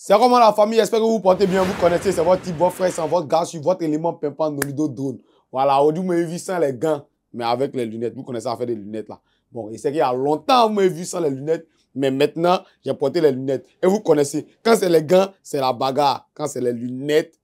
C'est comment la famille? J'espère que vous vous portez bien, vous connaissez, c'est votre type, votre frère, c'est votre gars sur votre élément pimpant Nolido Drone. Voilà, aujourd'hui, vous m'avez vu sans les gants, mais avec les lunettes. Vous connaissez à faire des lunettes là. Bon, et c'est qu'il y a longtemps, vous m'avez vu sans les lunettes, mais maintenant, j'ai porté les lunettes. Et vous connaissez, quand c'est les gants, c'est la bagarre. Quand c'est les lunettes,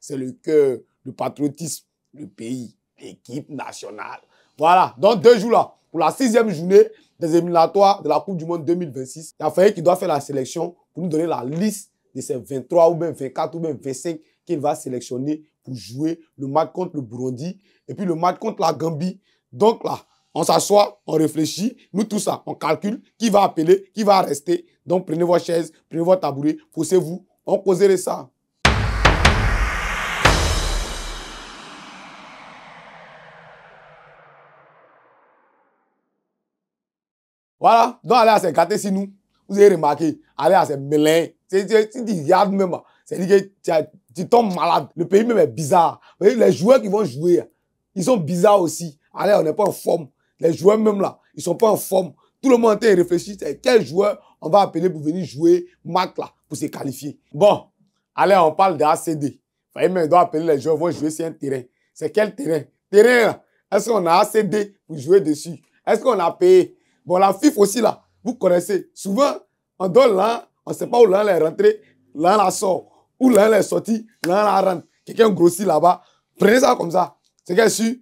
c'est le cœur, le patriotisme, le pays, l'équipe nationale. Voilà, dans 2 jours là, pour la 6e journée des éliminatoires de la Coupe du Monde 2026, il y a fallu qu'il doit faire la sélection pour nous donner la liste de ces 23 ou bien 24 ou bien 25 qu'il va sélectionner pour jouer le match contre le Burundi et puis le match contre la Gambie. Donc là, on s'assoit, on réfléchit, nous tout ça, on calcule qui va appeler, qui va rester. Donc prenez vos chaises, prenez vos tabourets, posez-vous, on causerait ça. Voilà, donc allez à se gâter si nous. Vous avez remarqué, allez à se mêler. Si tu regardes même, c'est-à-dire que tu tombes malade. Le pays même est bizarre. Vous voyez, les joueurs qui vont jouer, ils sont bizarres aussi. Allez, on n'est pas en forme. Les joueurs même là, ils sont pas en forme. Tout le monde est réfléchi, c'est quel joueur on va appeler pour venir jouer match là, pour se qualifier. Bon, allez, on parle de ACD. Vous voyez, mais on doit appeler les joueurs, vont jouer sur un terrain. C'est quel terrain? Terrain là, est-ce qu'on a ACD pour jouer dessus? Est-ce qu'on a payé? Bon, la FIFA aussi, là, vous connaissez. Souvent, on donne là, on ne sait pas où l'un est rentré, l'un la sort. Où l'un est sorti, l'un la rentre. Quelqu'un grossit là-bas. Prenez ça comme ça. C'est qu'elle sûr,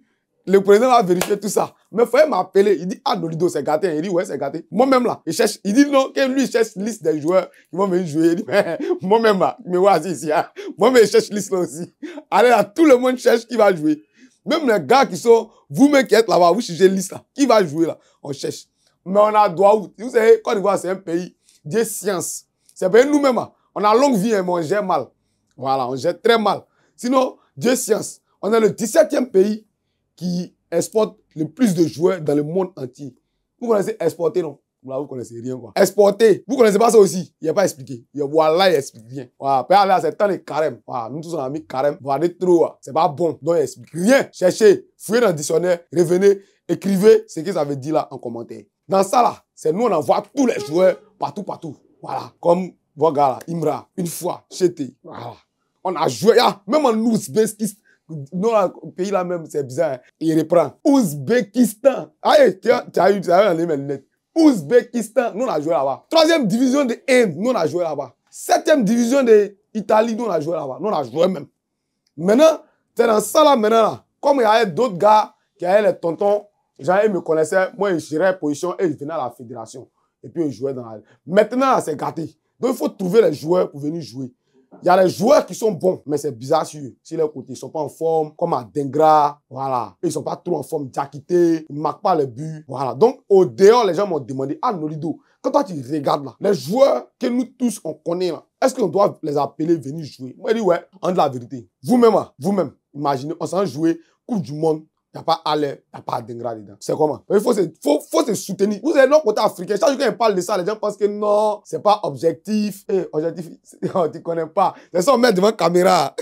le président va vérifier tout ça. Mais il faut m'appeler. Il dit, ah, Nolido, c'est gâté. Il dit, ouais, c'est gâté. Moi-même là, il cherche. Il dit non, que lui, il cherche liste des joueurs qui vont venir jouer. Il dit, mais moi-même là, mais voici ici. Hein. Moi-même, je cherche liste là aussi. Allez là, tout le monde cherche qui va jouer. Même les gars qui sont, vous-même qui êtes là-bas, vous cherchez liste là. Qui va jouer là? On cherche. Mais on a droit où? Vous savez, Côte d'Ivoire, c'est un pays de science. C'est un pays nous-mêmes. On a longue vie, mais on gère mal. Voilà, on gère très mal. Sinon, Dieu science. On est le 17e pays qui exporte le plus de joueurs dans le monde entier. Vous connaissez exporter, non? Là, vous connaissez rien, quoi. Exporter. Vous connaissez pas ça aussi? Il n'y a pas expliqué. Voilà, il explique rien. Voilà. Puis là, c'est tant de carême. Voilà. Nous tous, on a mis carême. Voilà, trop. C'est pas bon. Donc, il explique rien. Cherchez, fouillez dans le dictionnaire, revenez, écrivez ce que ça veut dire là en commentaire. Dans ça là, c'est nous, on envoie tous les joueurs partout. Voilà. Comme vos gars là, Imra, une fois, Chété. Voilà. On a joué. Même en Ouzbékistan. Non, le pays là même, c'est bizarre. Hein. Il reprend. Ouzbékistan. Aïe, tu as eu mes lunettes. Ouzbékistan, nous on a joué là-bas. 3e division de Inde, nous on a joué là-bas. 7e division de Italie, nous on a joué là-bas. Nous on a joué même. Maintenant, c'est dans ça là, maintenant là. Comme il y avait d'autres gars qui avaient les tontons, genre ils me connaissaient, moi je gérais position et ils venaient à la fédération. Et puis ils jouaient dans la... Maintenant, c'est gâté. Donc il faut trouver les joueurs pour venir jouer. Il y a les joueurs qui sont bons, mais c'est bizarre sur leur côté. Ils ne sont pas en forme, comme à Dengra, voilà. Ils ne sont pas trop en forme, Diakité, ils ne marquent pas les buts, voilà. Donc, au dehors, les gens m'ont demandé, ah, Nolido, quand toi tu regardes là, les joueurs que nous tous on connaît là, est-ce qu'on doit les appeler venir jouer? Moi, je dis, ouais, on dit la vérité. Vous-même, imaginez, on s'en jouer Coupe du Monde. Il n'y a pas Aller, il n'y a pas Dengra dedans. C'est comment? Il faut se soutenir. Vous avez notre côté africain. Chaque fois qu'on parle de ça, les gens pensent que non, c'est pas objectif. Objectif, on ne connaît pas. C'est ça, on met devant la caméra.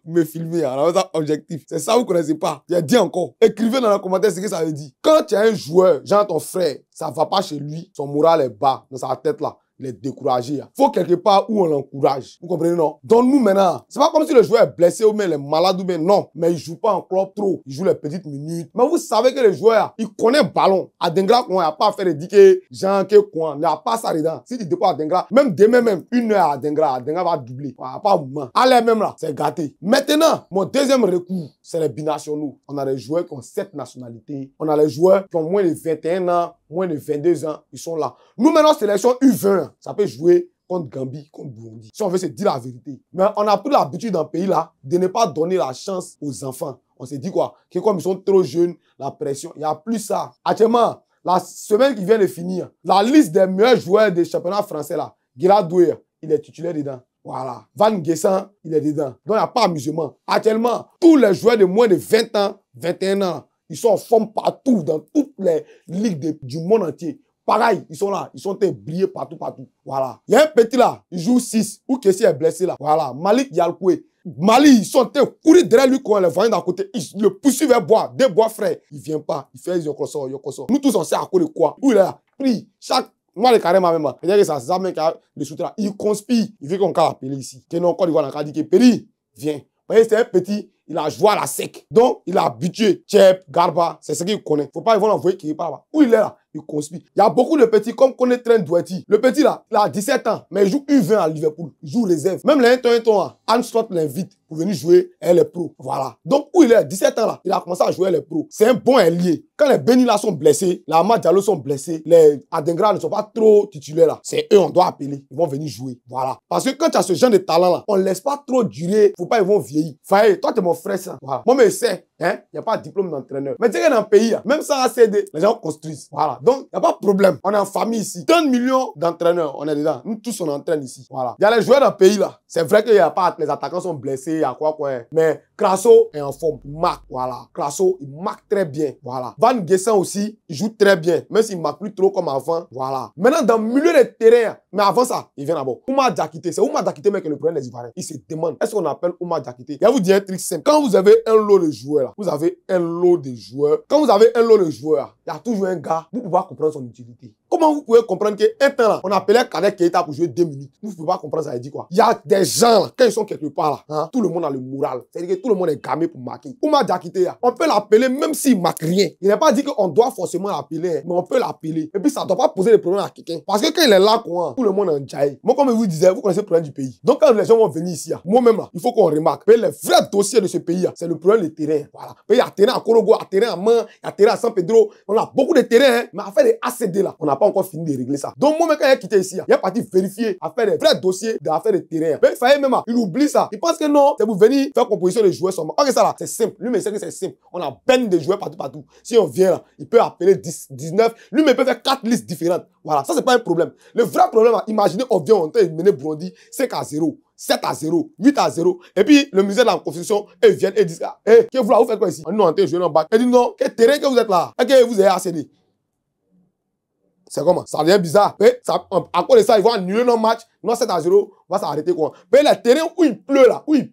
Vous me filmez, alors ça, objectif. C'est ça, vous ne connaissez pas. J'ai dit encore. Écrivez dans les commentaires ce que ça veut dire. Quand tu as un joueur, genre ton frère, ça ne va pas chez lui, son moral est bas dans sa tête là. Les décourager. Il faut quelque part où on l'encourage. Vous comprenez, non? Donc nous maintenant, c'est pas comme si le joueur est blessé ou bien il est malade ou bien non. Mais il joue pas en club trop. Il joue les petites minutes. Mais vous savez que les joueurs, ils connaissent le ballon. À Dengra, il n'y a pas à faire des diquets, Jean, que quoi. Il n'y a pas ça dedans. Si tu dépends à Dengra, même demain même, 1 heure à Dengra va doubler. Il n'y a pas un moment. Allez, même là, c'est gâté. Maintenant, mon deuxième recours, c'est les binationaux. On a des joueurs qui ont 7 nationalités. On a les joueurs qui ont moins de 21 ans, moins de 22 ans. Ils sont là. Nous, maintenant, sélection U20. Ça peut jouer contre Gambie, contre Burundi. Si on veut se dire la vérité. Mais on a pris l'habitude dans le pays là de ne pas donner la chance aux enfants. On s'est dit quoi? Que comme ils sont trop jeunes, la pression, il n'y a plus ça. Actuellement, la semaine qui vient de finir, la liste des meilleurs joueurs des championnats français là, Gérard Doué, il est titulaire dedans. Voilà. Van Guessan, il est dedans. Donc il n'y a pas amusement. Actuellement, tous les joueurs de moins de 20 ans, 21 ans, ils sont en forme partout, dans toutes les ligues du monde entier. Pareil, ils sont là, ils sont brillés partout. Voilà. Il y a un petit là, il joue 6, ou Kessie est blessé là. Voilà. Malik Yalkoué. Mali, ils sont courir derrière lui quand on les voyait d'un côté. Ils le poursuivent vers bois, des bois frais. Il vient pas, il fait Yokoso. Nous tous on sait à cause de quoi. Où il est là, pris chaque Moi, le carrément même, c'est-à-dire que ça même qui a le soutien. Il conspire. Il veut qu'on peut appeler ici. Que non, quand il voit la dit que Péri, viens. Vous voyez, c'est un petit, il a joué à la sec. Donc, il a habitué. Tchep, Garba, c'est ce qu'il connaît. Faut pas, ils vont l'envoyer qu'il est pas là-bas. Où il est là? Il conspire. Il y a beaucoup de petits, comme connaît Trent Doughty. Le petit là, il a 17 ans, mais il joue U20 à Liverpool. Il joue réserve. Même les 1-1, Anne Stott l'invite pour venir jouer, elle est pro. Voilà. Donc, où il est, 17 ans là, il a commencé à jouer, elle est pro. C'est un bon ailier. Quand les Béni là sont blessés, les Amad Diallo sont blessés, les Adengra ne sont pas trop titulaires là. C'est eux, on doit appeler. Ils vont venir jouer. Voilà. Parce que quand tu as ce genre de talent là, on ne laisse pas trop durer. Faut pas, ils vont vieillir. Faye, toi, t'es mon frère, ça. Voilà. Moi, mais c'est, hein, il n'y a pas de diplôme d'entraîneur. Mais tu sais que dans le pays, même sans ACD, les gens construisent. Voilà. Donc, il n'y a pas de problème. On est en famille ici. 30 millions d'entraîneurs, on est dedans. Nous tous, on entraîne ici. Voilà. Il y a les joueurs dans le pays là. C'est vrai qu'il n'y a pas, les attaquants sont blessés, il y a quoi. Mais Crasso est en forme. Il marque. Voilà. Crasso, il marque très bien. Voilà. Van Guessin aussi, il joue très bien. Même s'il ne marque plus trop comme avant. Voilà. Maintenant, dans le milieu des terrains, mais avant ça, il vient d'abord. Oumar Diakité. C'est Oumar Diakité, mais que le problème des Ivoiriens. Il se demande, est-ce qu'on appelle Oumar Diakité? Il va vous dire un truc simple. Quand vous avez un lot de joueurs, là, vous avez un lot de joueurs. Quand vous avez un lot de joueurs, il y a toujours un gars, vous pouvez comprendre son utilité. Comment vous pouvez comprendre qu'un temps là, on appelait Kadek Keita pour jouer 2 minutes? Vous ne pouvez pas comprendre ça, il dit quoi? Il y a des gens là, quand ils sont quelque part là, hein, tout le monde a le moral. C'est-à-dire que tout le monde est gamé pour marquer. Oumar Diakité, on peut l'appeler même s'il ne marque rien. Il n'est pas dit qu'on doit forcément l'appeler, mais on peut l'appeler. Et puis ça ne doit pas poser des problèmes à quelqu'un. Parce que quand il est là, quoi, tout le monde est en jaille. Moi, comme je vous disais, vous connaissez le problème du pays. Donc quand les gens vont venir ici, moi-même là, il faut qu'on remarque. Mais le vrai dossier de ce pays, c'est le problème des terrains. Voilà. Il y a terrain à Korogo, il y a terrain à Man, il y a terrain à San Pedro. On a beaucoup de terrains, hein, mais à faire des ACD là, on n'a pas encore fini de régler ça. Donc moi-même quand il a quitté ici, il est parti vérifier, à faire des vrais dossiers d'affaires de terrain. Mais il fallait même, il oublie ça. Il pense que non, c'est pour venir faire composition de joueurs seulement. Ok, ça là, c'est simple. Lui, mais c'est que c'est simple. On a peine de joueurs partout. Si on vient là, il peut appeler 10, 19. Lui, mais il peut faire 4 listes différentes. Voilà, ça c'est pas un problème. Le vrai problème, imaginez, on vient, on t'a mené Burundi 5-0. 7-0, 8-0. Et puis, le musée de la Constitution, ils viennent et disent, eh, que vous faites quoi ici? On est joué en bac. Et dit non, quel terrain que vous êtes là? Et que vous avez ACD. C'est comment? Ça devient bizarre. Et ça, à cause de ça, ils vont annuler nos matchs. Non, 7-0, on va s'arrêter quoi. Mais le terrain où il pleut là, il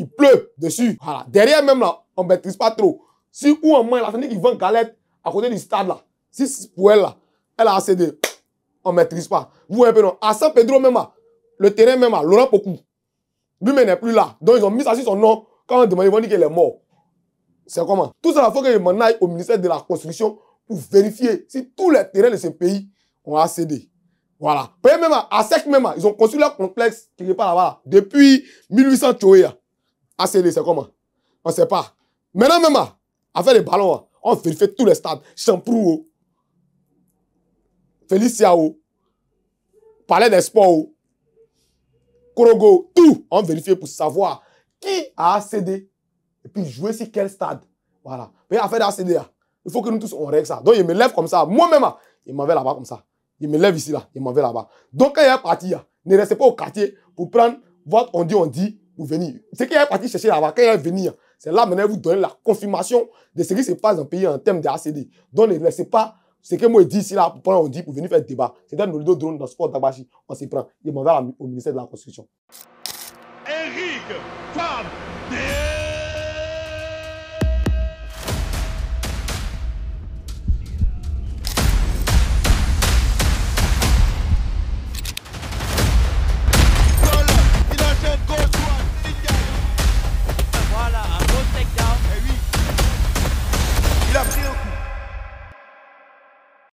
pleut dessus. Voilà. Derrière même là, on ne maîtrise pas trop. Si où en main, la famille qui vend galette à côté du stade là, si pour elle là, elle a ACD, on ne maîtrise pas. Vous voyez un peu non? À San Pedro même là, le terrain même là, Laurent Pocou, lui-même n'est plus là. Donc ils ont mis ça sur son nom. Quand on demande, ils vont dire qu'il est mort. C'est comment? Tout ça, il faut que je m'en aille au ministère de la Construction pour vérifier si tous les terrains de ce pays ont ACD. Voilà. Même à Sec même, ils ont construit leur complexe quelque part là-bas. Depuis 1800 Tchoé. ACD, c'est comment? On ne sait pas. Maintenant même, à faire les ballons, on vérifie tous les stades. Champrou, Féliciao, Palais des Sports, Korogo, tout. On vérifie pour savoir qui a ACD et puis jouer sur quel stade. Voilà. Mais à faire ACD, il faut que nous tous on règle ça. Donc il me lève comme ça. Moi-même, il m'en va là-bas comme ça. Il me lève ici là, il m'en va là-bas. Donc quand il est parti, ne restez pas au quartier pour prendre votre on dit pour venir. C'est qu'il est parti chercher là-bas. Quand il est venu, c'est là maintenant vous donner la confirmation de ce qui se passe dans le pays en termes d'ACD. Donc ne laissez pas ce que moi je dis ici là pour prendre on dit pour venir faire débat. C'est dans nos deux drones dans Sport Dabashi. On s'y prend. Il m'en va au ministère de la Construction. Eric Van